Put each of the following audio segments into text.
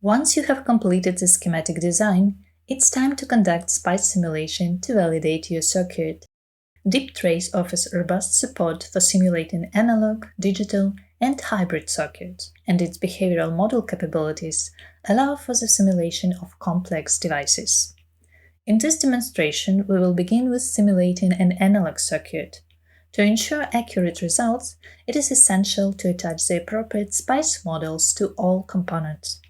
Once you have completed the schematic design, it's time to conduct SPICE simulation to validate your circuit. DipTrace offers robust support for simulating analog, digital, and hybrid circuits, and its behavioral model capabilities allow for the simulation of complex devices. In this demonstration, we will begin with simulating an analog circuit. To ensure accurate results, it is essential to attach the appropriate SPICE models to all components.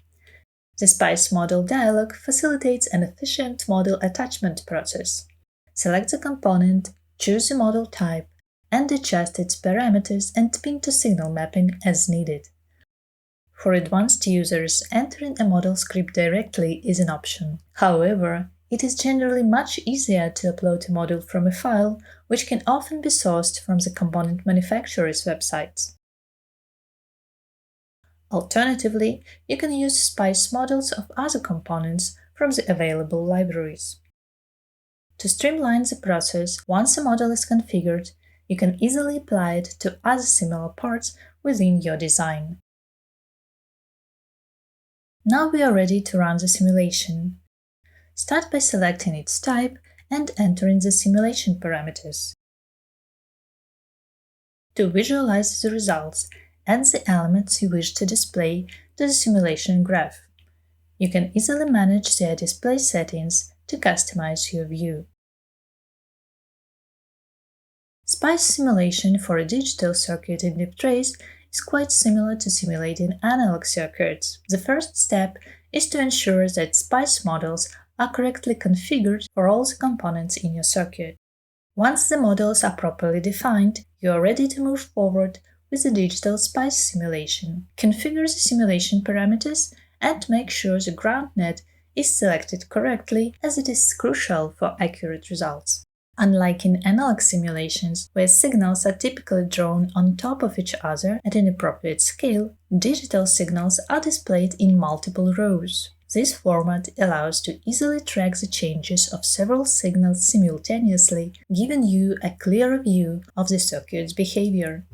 The SPICE model dialog facilitates an efficient model attachment process. Select the component, choose the model type, and adjust its parameters and pin-to-signal mapping as needed. For advanced users, entering a model script directly is an option. However, it is generally much easier to upload a model from a file, which can often be sourced from the component manufacturer's websites. Alternatively, you can use SPICE models of other components from the available libraries. To streamline the process, once a model is configured, you can easily apply it to other similar parts within your design. Now we are ready to run the simulation. Start by selecting its type and entering the simulation parameters. To visualize the results, add the elements you wish to display to the simulation graph. You can easily manage their display settings to customize your view. SPICE simulation for a digital circuit in DipTrace is quite similar to simulating analog circuits. The first step is to ensure that SPICE models are correctly configured for all the components in your circuit. Once the models are properly defined, you are ready to move forward with the digital SPICE simulation. Configure the simulation parameters and make sure the ground net is selected correctly, as it is crucial for accurate results. Unlike in analog simulations, where signals are typically drawn on top of each other at an appropriate scale, digital signals are displayed in multiple rows. This format allows to easily track the changes of several signals simultaneously, giving you a clearer view of the circuit's behavior.